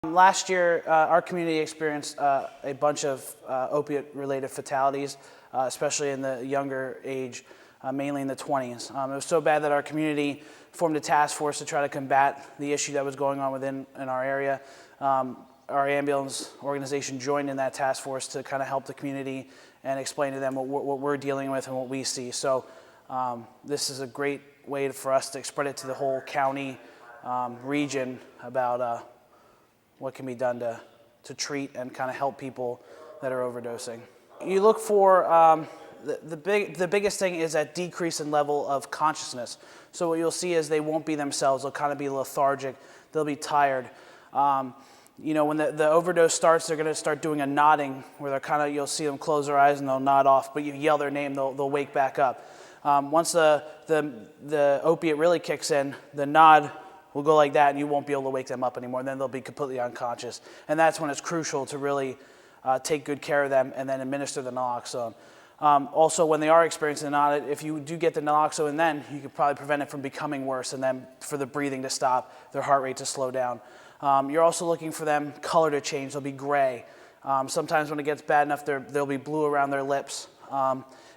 Last year, our community experienced a bunch of opiate-related fatalities, especially in the younger age, mainly in the 20s. It was so bad that our community formed a task force to try to combat the issue that was going on in our area. Our ambulance organization joined in that task force to kind of help the community and explain to them what we're dealing with and what we see. So this is a great way for us to spread it to the whole county region about what can be done to treat and kind of help people that are overdosing. You look for, the biggest thing is that decrease in level of consciousness. So what you'll see is they won't be themselves. They'll kind of be lethargic. They'll be tired. You know, when the overdose starts, they're going to start doing a nodding where they're kind of, you'll see them close their eyes and they'll nod off, but you yell their name, they'll wake back up. Once the opiate really kicks in, the nod will go like that and you won't be able to wake them up anymore. And then they'll be completely unconscious. And that's when it's crucial to really take good care of them and then administer the naloxone. Also, when they are experiencing the nod, if you do get the naloxone and then, you could probably prevent it from becoming worse and then for the breathing to stop, their heart rate to slow down. You're also looking for them color to change. They'll be gray. Sometimes when it gets bad enough, they'll be blue around their lips.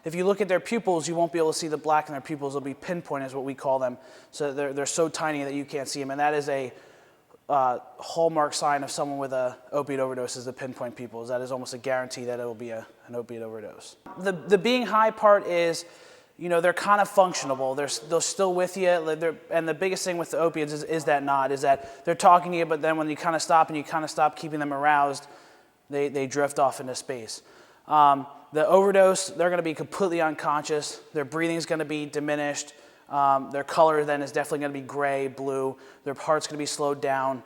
If you look at their pupils, you won't be able to see the black in their pupils. They'll be pinpoint is what we call them. So they're so tiny that you can't see them. And that is a hallmark sign of someone with an opiate overdose is the pinpoint pupils. That is almost a guarantee that it will be an opiate overdose. The being high part is, you know, they're kind of functionable. They're still with you. And the biggest thing with the opiates is that nod, is that they're talking to you, but then when you kind of stop and you kind of stop keeping them aroused, they drift off into space. The overdose, they're going to be completely unconscious. Their breathing is going to be diminished. Their color then is definitely going to be gray, blue. Their heart's going to be slowed down.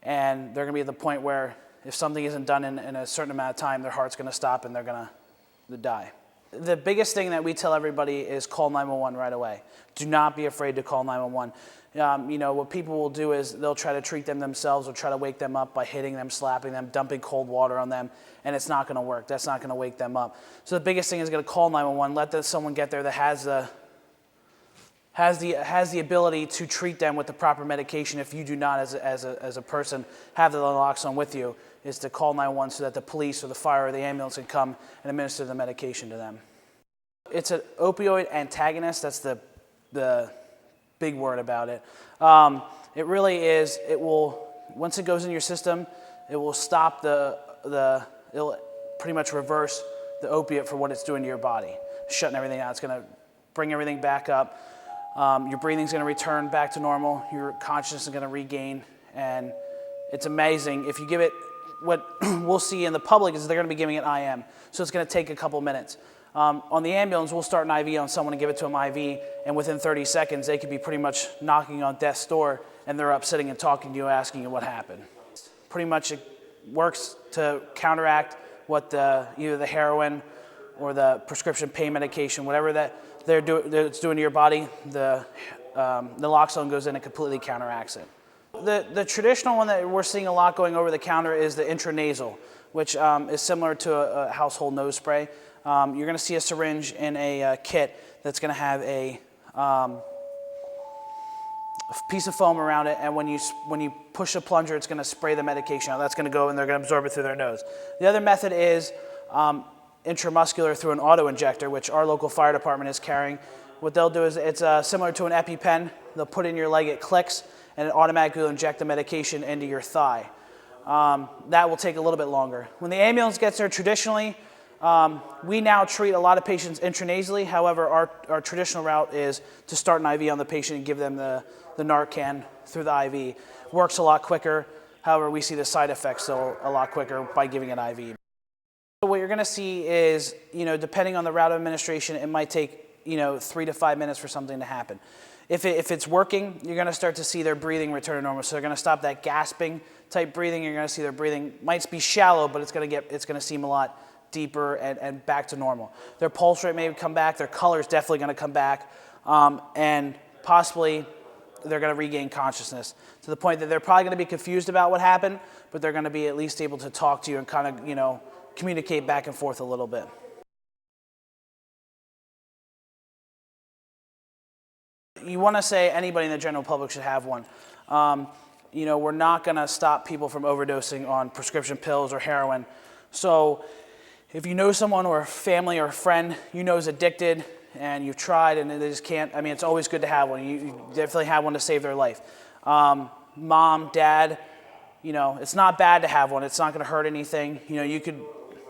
And they're going to be at the point where if something isn't done in a certain amount of time, their heart's going to stop and they're going to die. The biggest thing that we tell everybody is call 911 right away. Do not be afraid to call 911. You know, what people will do is they'll try to treat them themselves or try to wake them up by hitting them, slapping them, dumping cold water on them, and it's not going to work. That's not going to wake them up. So the biggest thing is going to call 911, let someone get there that has the ability to treat them with the proper medication. If you do not, as a person, have the naloxone with you, is to call 911 so that the police or the fire or the ambulance can come and administer the medication to them. It's an opioid antagonist. That's the big word about it. It really is. It will, once it goes in your system, it will stop it'll pretty much reverse the opiate for what it's doing to your body, shutting everything out. It's going to bring everything back up. Your breathing's going to return back to normal. Your consciousness is going to regain, and it's amazing. If you give it, what we'll see in the public is they're going to be giving it IM, so it's going to take a couple minutes. On the ambulance, we'll start an IV on someone and give it to them IV, and within 30 seconds, they could be pretty much knocking on death's door, and they're up sitting and talking to you, asking you what happened. Pretty much it works to counteract what either the heroin or the prescription pain medication, whatever that it's doing to your body, the naloxone goes in and completely counteracts it. The traditional one that we're seeing a lot going over the counter is the intranasal, which is similar to a household nose spray. You're going to see a syringe in a kit that's going to have a piece of foam around it, and when you push a plunger, it's going to spray the medication out. That's going to go and they're going to absorb it through their nose. The other method is intramuscular through an auto injector, which our local fire department is carrying. What they'll do is it's similar to an EpiPen. They'll put it in your leg, it clicks, and it automatically will inject the medication into your thigh. That will take a little bit longer. When the ambulance gets there, traditionally, we now treat a lot of patients intranasally. However, our traditional route is to start an IV on the patient and give them the Narcan through the IV. Works a lot quicker. However, we see the side effects a lot quicker by giving an IV. So what you're going to see is, you know, depending on the route of administration, it might take, you know, 3 to 5 minutes for something to happen. If it's working, you're going to start to see their breathing return to normal. So they're going to stop that gasping type breathing. You're going to see their breathing might be shallow, but it's going to seem a lot deeper and back to normal. Their pulse rate may come back. Their color is definitely going to come back, and possibly they're going to regain consciousness to the point that they're probably going to be confused about what happened, but they're going to be at least able to talk to you and kind of, you know, communicate back and forth a little bit. You want to say anybody in the general public should have one. we're not going to stop people from overdosing on prescription pills or heroin. So if you know someone or a family or a friend you know is addicted and you've tried and they just can't, I mean, it's always good to have one. You definitely have one to save their life. Mom, dad, it's not bad to have one. It's not going to hurt anything. You could,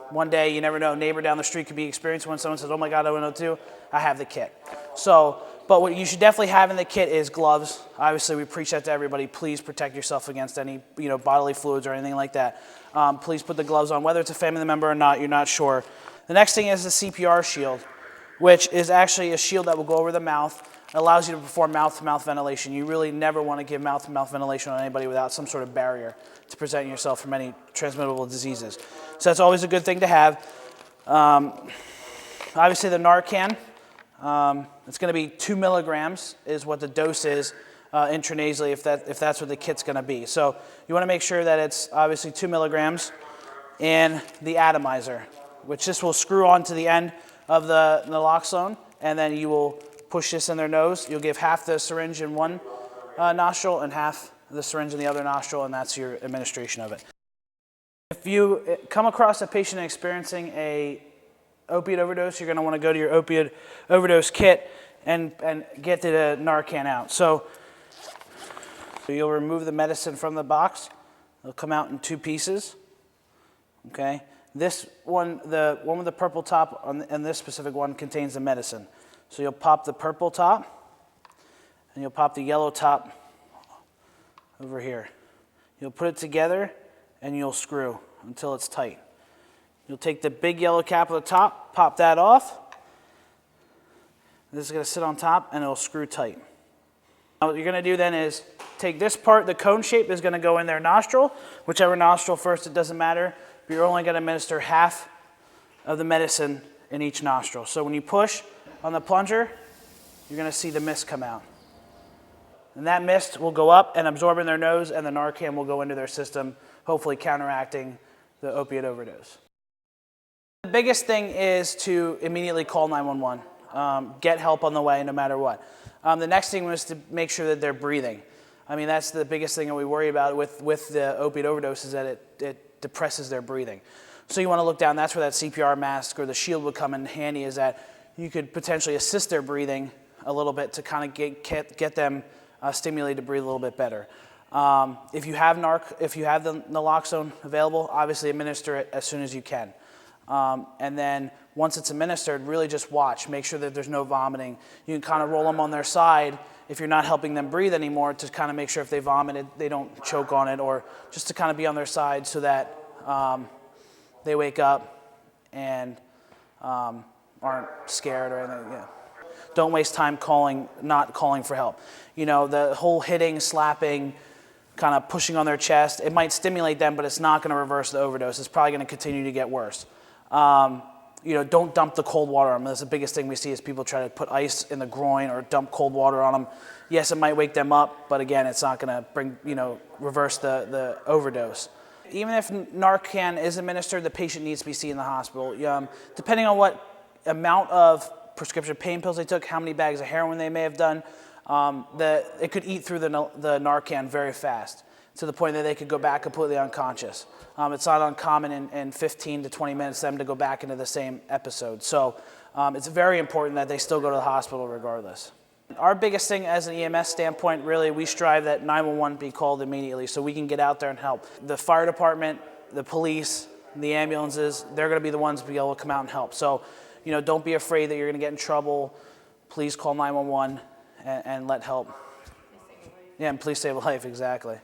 one day, you never know, neighbor down the street could be experiencing when someone says, oh my God, I don't know what to do. I have the kit. So, but what you should definitely have in the kit is gloves. Obviously, we preach that to everybody. Please protect yourself against any, bodily fluids or anything like that. Please put the gloves on, whether it's a family member or not, you're not sure. The next thing is the CPR shield, which is actually a shield that will go over the mouth. It allows you to perform mouth-to-mouth ventilation. You really never want to give mouth-to-mouth ventilation on anybody without some sort of barrier to prevent yourself from any transmittable diseases. So that's always a good thing to have. Obviously, the Narcan, it's going to be 2 milligrams is what the dose is intranasally if that's what the kit's going to be. So you want to make sure that it's obviously 2 milligrams, and the atomizer, which this will screw onto the end of the naloxone, and then you will push this in their nose. You'll give half the syringe in one nostril and half the syringe in the other nostril, and that's your administration of it. If you come across a patient experiencing a opiate overdose, you're going to want to go to your Opioid Overdose Kit and get the Narcan out. So you'll remove the medicine from the box. It'll come out in 2 pieces. Okay. This one, the one with the purple top and this specific one contains the medicine. So you'll pop the purple top and you'll pop the yellow top over here. You'll put it together and you'll screw until it's tight. You'll take the big yellow cap at the top, pop that off. This is going to sit on top and it'll screw tight. Now what you're going to do then is take this part, the cone shape is going to go in their nostril, whichever nostril first, it doesn't matter. But you're only going to administer half of the medicine in each nostril. So when you push on the plunger, you're going to see the mist come out. And that mist will go up and absorb in their nose, and the Narcan will go into their system, hopefully counteracting the opiate overdose. The biggest thing is to immediately call 911. Get help on the way no matter what. The next thing was to make sure that they're breathing. I mean, that's the biggest thing that we worry about with the opiate overdose, is that it depresses their breathing. So you want to look down. That's where that CPR mask or the shield would come in handy, is that you could potentially assist their breathing a little bit to kind of get them stimulated to breathe a little bit better. If you have the naloxone available, obviously administer it as soon as you can. And then once it's administered, really just watch. Make sure that there's no vomiting. You can kind of roll them on their side if you're not helping them breathe anymore, to kind of make sure if they vomited, they don't choke on it, or just to kind of be on their side so that they wake up and aren't scared or anything. Yeah. Don't waste time not calling for help. The whole hitting, slapping, kind of pushing on their chest, it might stimulate them, but it's not going to reverse the overdose. It's probably going to continue to get worse. Don't dump the cold water on them. That's the biggest thing we see, is people try to put ice in the groin or dump cold water on them. Yes, it might wake them up, but again, it's not going to reverse the overdose. Even if Narcan is administered, the patient needs to be seen in the hospital. Depending on what amount of prescription pain pills they took, how many bags of heroin they may have done, it could eat through the Narcan very fast, to the point that they could go back completely unconscious. It's not uncommon in 15 to 20 minutes them to go back into the same episode. So it's very important that they still go to the hospital regardless. Our biggest thing as an EMS standpoint, really, we strive that 911 be called immediately so we can get out there and help. The fire department, the police, the ambulances, they're going to be the ones to be able to come out and help. So, don't be afraid that you're going to get in trouble. Please call 911 and let help. Yeah, and please save a life, exactly.